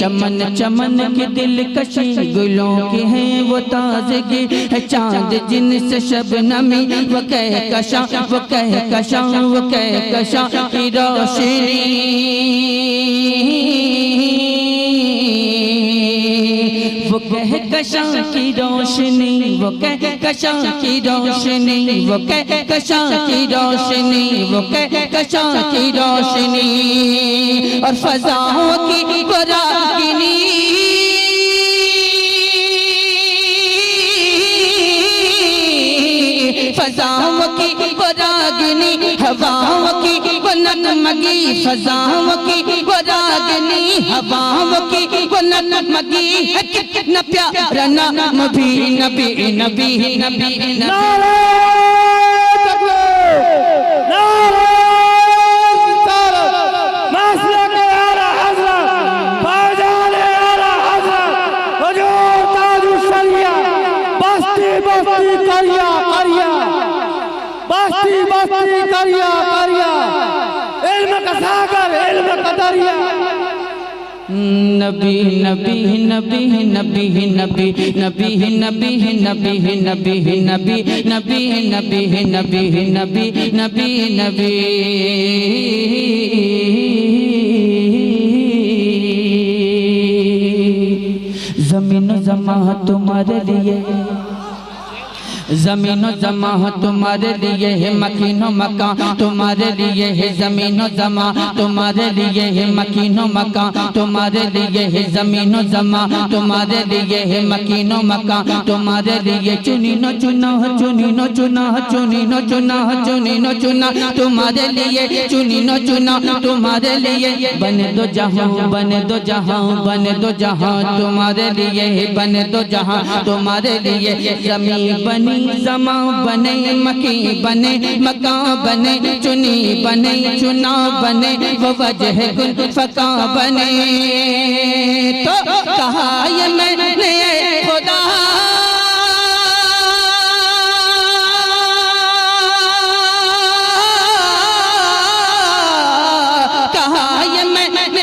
चमन चमन की दिलकशी, गुलों की है वो ताज़गी, है चाँद जिनसे शबनमी, वो कहकशां वो कहकशां वो कहकशां की रोशनी, वो कहकशां की रोशनी, वो कहकशां की रोशनी, वो कहकशां की रोशनी, वो कहकशां की रोशनी। और फ़ज़ाओं की रागिनी, फ़ज़ाओं की रागिनी, हवाओं की नगमगी, फ़ज़ाओं की रागिनी, हवाओं की नगमगी, कितना प्यारा नाम भी नबी नबी नबी नबी। नबी नबी नबी नबी नबी नबी नबी नबी नबी नबी नबी नबी नबी नबी नबी नबी। ज़मीन ज़मा तुम्हारे लिए, ज़मीनो ज़मा तुम्हारे लिए है, मकीनो मकान तुम्हारे लिए है, ज़मीनो ज़मा तुम्हारे लिए है, मकीनो मकान तुम्हारे लिए है, ज़मीनो ज़मा तुम्हारे लिए है, मकीनो मकान तुम्हारे लिए। चुनीनो चुना चुनीनो चुना चुनीनो चुना चुनीनो चुना तुम्हारे लिए, चुनीनो चुना तुम्हारे लिए। बने दो जहां बने दो जहां बने दो जहां तुम्हारे लिए है, बने दो जहां तुम्हारे लिए। ज़मीन बनी ज़मा बने, मकी बने मकान बने, चुनी बने चुना बने, वो वजह गुल फका बने। तो कहा ये मैंने खुदा, कहा ये मैंने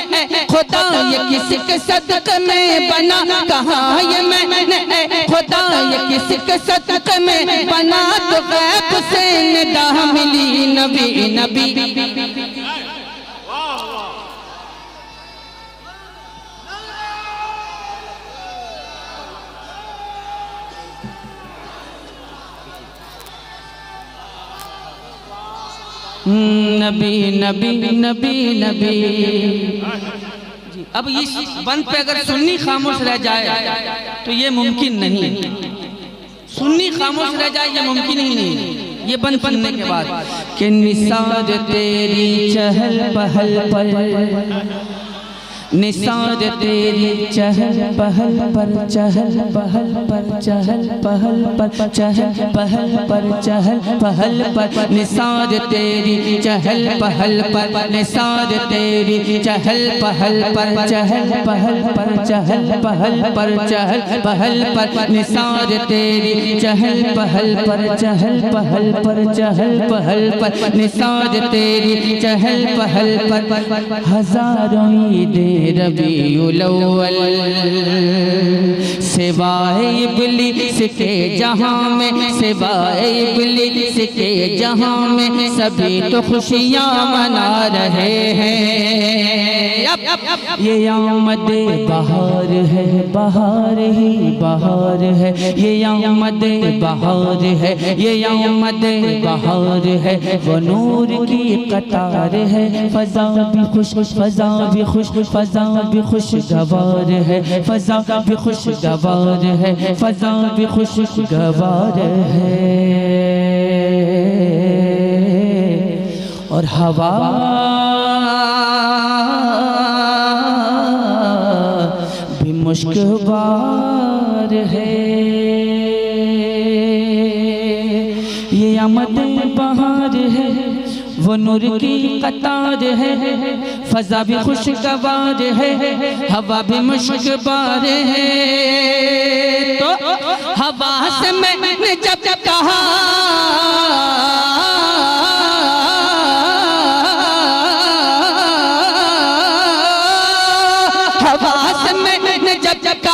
खुदा, ये किसके सदक़े में बना, कहा ये मैंने खुदा, ये किसके सदक़े में बना। तो गैब से निगाह मिली नबी नबी। नबी नबी नबी नबी। अब इस बंद पे अगर सुन्नी खामोश रह जाए तो ये मुमकिन नहीं, सुन्नी खामोश रह जाए ये मुमकिन ही नहीं। ये बंद सुनने के बाद कि निसार तेरी चहल पहल पर, निसार तेरी चहल पहल पर, चहल पहल पर चहल पहल पर चहल पहल पर चहल पहल पर, निसार तेरी चहल पहल पर, निसार तेरी चहल पहल पर चहल पहल पर चहल पहल पर चहल पहल पर, निसार तेरी चहल पहल पर चहल पहल पर चहल पहल पर, निसार तेरी चहल पहल पर। हजारों ईदे रबीउल अव्वल सिवाए इब्लीस के जहां में, सिवाए इब्लीस के जहां में सभी तो खुशियां मना रहे हैं। ये आमद बहार है, बहार ही बहार है, ये आमद बहार है, ये आमद बहार है, वो नूर की कतार है। फज़ा भी खुश, फज़ा भी खुश, फज़ा भी खुशगवार है, फज़ा भी खुशगवार है, फज़ा भी खुशगवार है। और हवा भी मुश्कबार है, ये आमद बहार है, वो नूर की कतार है। फज़ा भी खुशगवार है, हवा भी मुश्कबार है। तो हवा से मैंने जब कहा, हवा से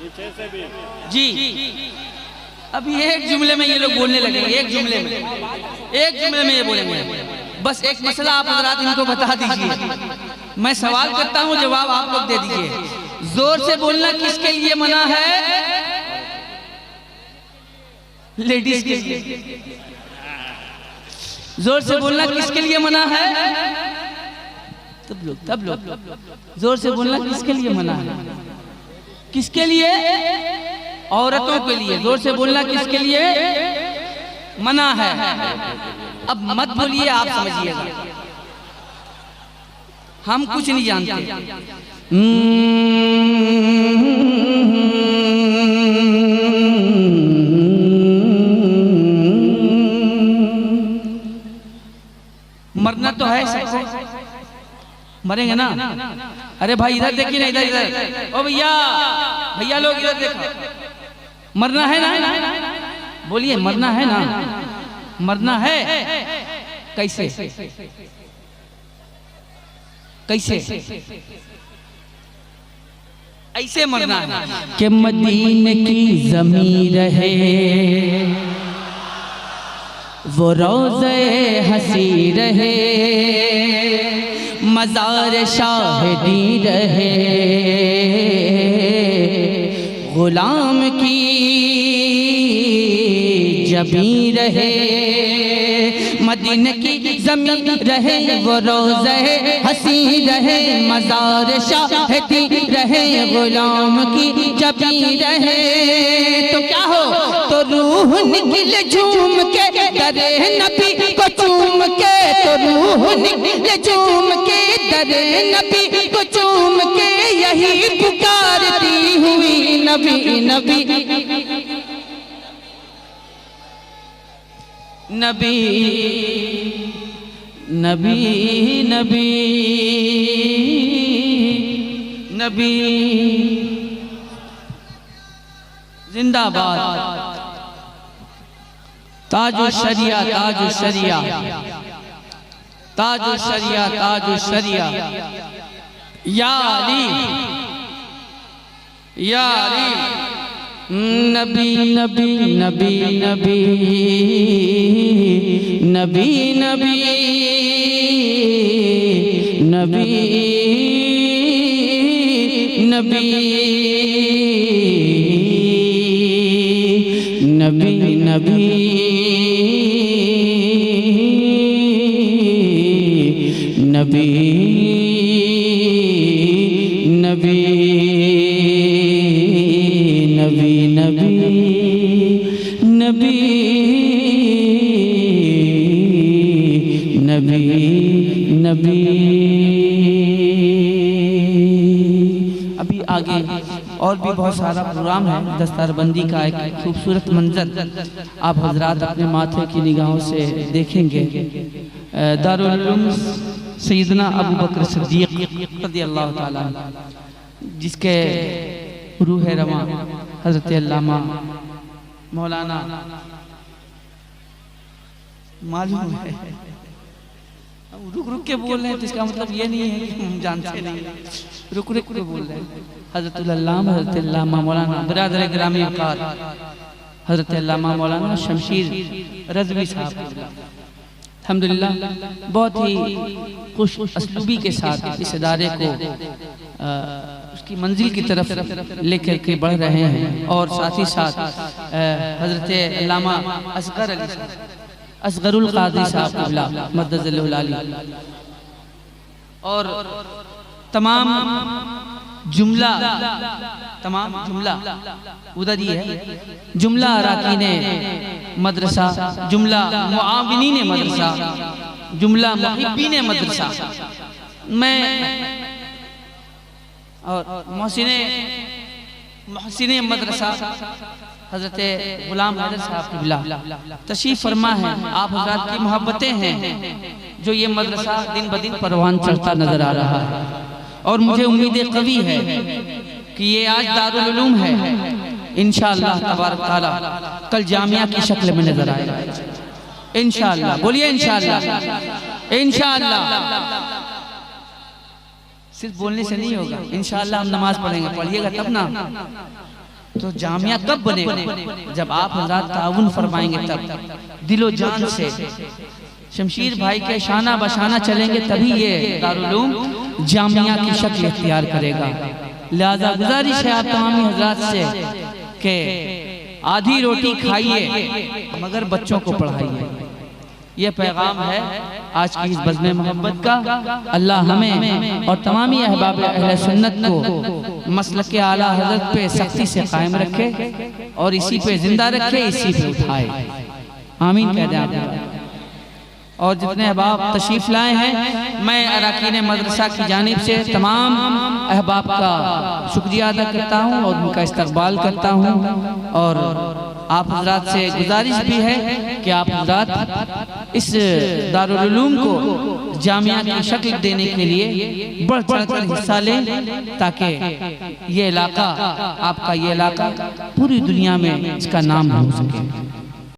जी अभी एक जुमले में ये लोग बोलने लगेंगे, एक जुमले में ये बोलेंगे। बस एक मसला आप हजरात इनको बता दीजिए। मैं सवाल करता हूँ, जवाब आप लोग दे दीजिए। जोर से बोलना किसके लिए मना है? लेडीज के लिए। जोर से बोलना किसके लिए मना है? तब लोग जोर से बोलना किसके लिए मना है? किसके लिए? औरतों के लिए। जोर से बोलना किसके लिए मना है? अब मत बोलिए, आप समझिएगा, हम कुछ नहीं जानते। मरना तो है सबको, मरेंगे ना। अरे भाई इधर देखिए ना, इधर ओ भैया लोग इधर देखो, मरना है ना? बोलिए मरना है ना? मरना है। कैसे ऐसे मरना है कि मदीने की ज़मीन रहे, वो रोज़े हंसी रहे, मज़ार शाहिदी रहे, गुलाम की जबी रहे। मदीने की ज़मीन रहे, वो रोज़े हंसी रहे, मज़ार शाहिदी रहे, गुलाम की जबी रहे। तो क्या हो? तो रूह निकले झूम के दरे नबी को चूम के, तो रूह निकले झूम के दरे नबी को चूम के, यही पुकारती हुई नबी नबी नबी नबी नबी नबी जिंदाबाद। ताजु शरिया, ताजु शरिया, ताजु शरिया, ताजु शरिया, या अली, या अली। नबी नबी नबी नबी नबी नबी नबी नबी नबी नबी नबी नबी नबी नबी नबी नबी। अभी आगे और भी बहुत सारा प्रोग्राम है। दस्तारबंदी का एक खूबसूरत मंजर आप हजरात अपने माथे की निगाहों से देखेंगे। दारुल उलूम सैयदना अबू बकर सिद्दीक़ रज़ियल्लाहु ताला जिसके रूह रवां हज़रत अल्लामा मौलाना मालूम है, रुक रुक के बोल रहे हैं तो इसका मतलब ये नहीं है कि हम जानते नहीं, रुक रुक के बोल रहे हैं। हज़रत अल्लामा मौलाना बिरादर ग्रामी वक़ार हज़रत अल्लामा मौलाना शमशीर रज़वी साहब अल्हम्दुलिल्लाह बहुत ही खुश असलूबी के साथ इस इदारे को उसकी मंजिल की तरफ लेकर के बढ़ रहे हैं। और साथ ही साथ हज़रत अल्लामा असगर अली असगरुल क़ादी साहब मद्दज़ल्लहु आली और तमाम जुमला उधर ही है, जुमला अराकीने मदरसा, जुमला मुआविनीने मदरसा, जुमला मुहिब्बीने मदरसा मैं और मोहसिने मदरसा हज़रत गुलाम हैदर साहब क़िबला तशरीफ़ फरमा है। आप हज़रात की मोहब्बतें हैं जो ये मदरसा दिन ब दिन परवान चढ़ता नज़र आ रहा है। और मुझे उम्मीद कवी है कि ये आज दारुल उलूम है, इंशाअल्लाह तबारक तआला कल जामिया की शक्ल में नजर आएगा इंशाअल्लाह। बोलिए इंशाअल्लाह। इंशाअल्लाह सिर्फ बोलने से नहीं होगा, इंशाअल्लाह हम नमाज पढ़ेंगे, पढ़िएगा तब ना। तो जामिया कब बनेगा? जब आप हज़रात ताउन फरमाएंगे, तब दिलो जान से शमशीर भाई के शाना बशाना चलेंगे, तभी ये दारुल उलूम जामिया की शक्ल इख्तियार करेगा। लिहाजा गुजारिश है आप तमामी हज़रात से कि आधी रोटी खाइए मगर बच्चों को पढ़ाइए। ये पैगाम है आज की इस बज़्म मोहब्बत का। अल्लाह हमें और तमामी अहबाब अहले सुन्नत को मसलक आला हज़रत पे सख्ती से कायम रखे और इसी पे जिंदा रखे, इसी पे उठाए। आमीन कह दें आप। और जितने अहबाब तशरीफ लाए हैं, मैं अरकान मदरसा की जानिब से तमाम अहबाब का शुक्रिया अदा करता हूँ और उनका इस्तकबाल करता हूँ। और आप हज़रात से गुजारिश भी है कि आप हज़रात इस दारुल उलूम को जामिया की शक्ल देने के लिए बढ़ चढ़कर हिस्सा लें, ताकि ये इलाका, आपका ये इलाका पूरी दुनिया में इसका नाम हो सके।